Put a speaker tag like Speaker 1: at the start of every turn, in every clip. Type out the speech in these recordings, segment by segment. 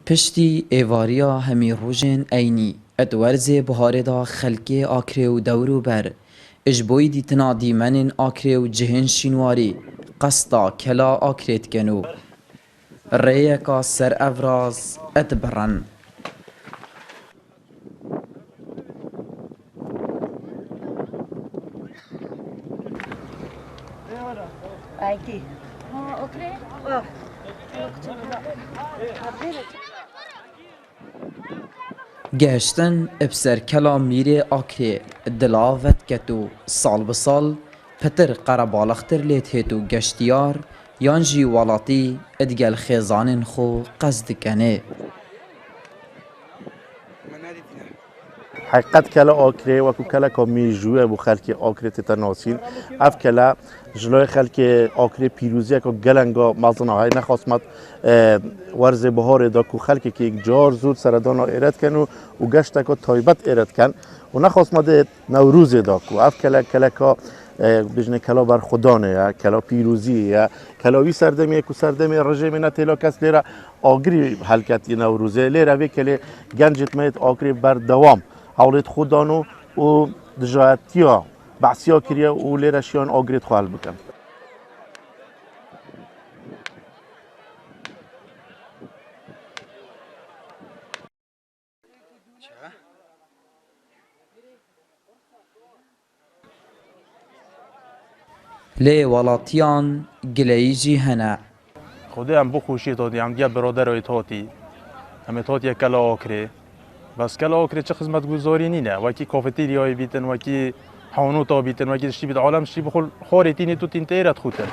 Speaker 1: پشتی ایواریا هەمی رۆژێن ئەینی ئەدوەرزێ بەهارێدا خەلکێ ئاکرێ و دەورو بەر ئژبۆی دیتنا دیمەنین ئاکرێ و جهێن شینواری قەستا کەلا ئاکرێ دکەن و ڕێیەکا سەر ئەڤراز ئەدبڕن. گەشتن ئەبسەر کەلا میرێ ئاکرێ دلاوەت کەت و ساڵ بە ساڵ پتر قەرەباڵەختر لێت هێت و گەشتیار یان ژی وڵاتی ئەدگەل خێزانên خۆ قەز دکەنێ.
Speaker 2: حقیقت کلا آکرێ وەکو کەلێکا مێژوویە بۆ خەلکی ئاکرێ تێتە ناسین ئەف کەلا ژلای خەلکێ ئاکرێ پیرۆزیەکە گەلەنگا مەزنەهای نەخواستمەت وەرزێ بەهارێدا کو خەلکێکی یەکجار زۆر سەردانا ئێرەت کەن و گەشتێکا تایبەت ئێرەت کەن و نەخواستمەت نەورۆزێدا کو ئەف کەلێکا بژنێ کەلا بەرخودانەیە کەلا پیرۆزییە کەلاوی سەردەمیە کو سەردەمی ڕژێمێنە تێلا کەس لێرە ئاگری هەلکەتی نەورۆزێ لێرە وێ کەلێ گەنجت مەیت ئاکرێ بەردەوام هەوڵێت خوددان و دژایەتیە بەعسیا کریە و لێرەشیان ئاگرێت خۆ هەڵ بکەن.
Speaker 1: لێ وڵاتیان گلەییژی هەنە.
Speaker 3: خودیان بۆ خۆشی تۆتی ئەم دیە برۆدەرەوەی تۆتی ئەمێ تۆتیە کەلا ئاکرێ بەس کەلا ئاکرێ چه خزمەت گوزۆری نینە وەکی کۆفەتیریایی بیتن وەکی حەونۆتا بیتن وەکی شتی بیت عالەم شتی بخۆ خۆرێتینی تو تین تێرەت خوتن.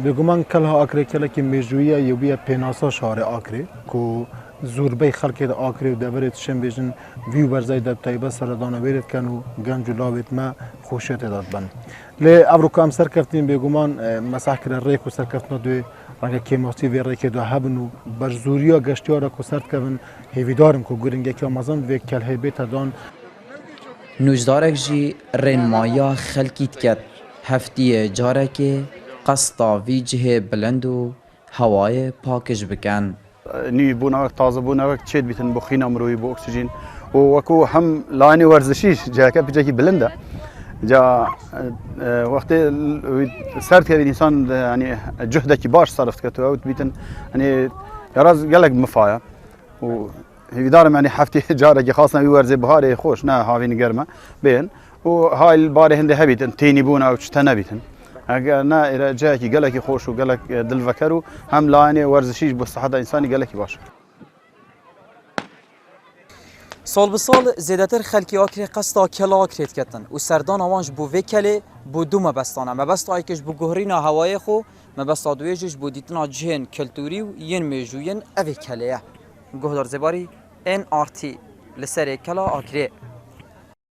Speaker 4: بێگومان کەلها ئاکرێ کەلێکی مێژوویە یوبیە پێناسا شارێ ئاکرێ کو زۆربەی خەڵکێ ئاکرێ و دەبرێت شەم بێژن وی و بەرزای دەبتایبە سەردانەوێرێت کەن و گەنج و لاوێت مە خۆشێت تێدات بن. لێ ئەڤڕۆکە ئەم سەرکەفتین بێگومان مەساحکرە ڕێک و سەرکەفتنە دوێ ڕەنگە کێماستی وێ ڕێکێدا هەبن و بەرزوریە گەشتیارە کو سەردکەون هێویدارم کو گورنگێکی مەزن وێ کەلهەی بێتەدان.
Speaker 1: نوژدارێک ژی ڕێنماییە خەلکی دکەت هەفتیە جارێکێ قەستا وی جهێ بلند و هەوایە پاکش بکەن.
Speaker 5: نوی بوونەوەک تازە بوونەوەک چێت بیتن بۆ خینە مرۆوی بۆ ئۆکسیژین و وەکو هەم لاینی وەرزشیش جاکە پجێکی بلندە جا وەختێ سەرد کردی ئینسان ینی جهدێکی باش سەرف کردەوە و بیتن ینی یاراز گەلێک مفایە و هیویدارم ینی هەفتی جارێکی خاصە وی وەرزێ بهارێ خۆش نە هاوینی گەرمە بێن و های بارێ هەندێ هەبیتن تێنی بوونە و چتە نەبیتن. ئەگەر نا ئێرە جایەکی گەلێکی خۆش و گەلێک دڵڤەکەر و هەم لاینێ وەرزشیش بۆ سەحەتە ئینسانی گەلێکی باشە.
Speaker 6: ساڵ بە ساڵ زێدەتر خەلکی ئاکرێ قەستا کەلا ئاکرێ دکەتن و سەردان ئەوانش بۆ vê kelê بۆ دوو مەبەستانە مەبەستا یەکێش بۆ گوهڕینا هەوایە خۆ مەبەستا دوێژش بۆ دیتنا جهێن کەلتوری و یەن مێژوویەن ئەvê kelê ye. Guhdar zêbarî NRT li serê kela ئاکرێ.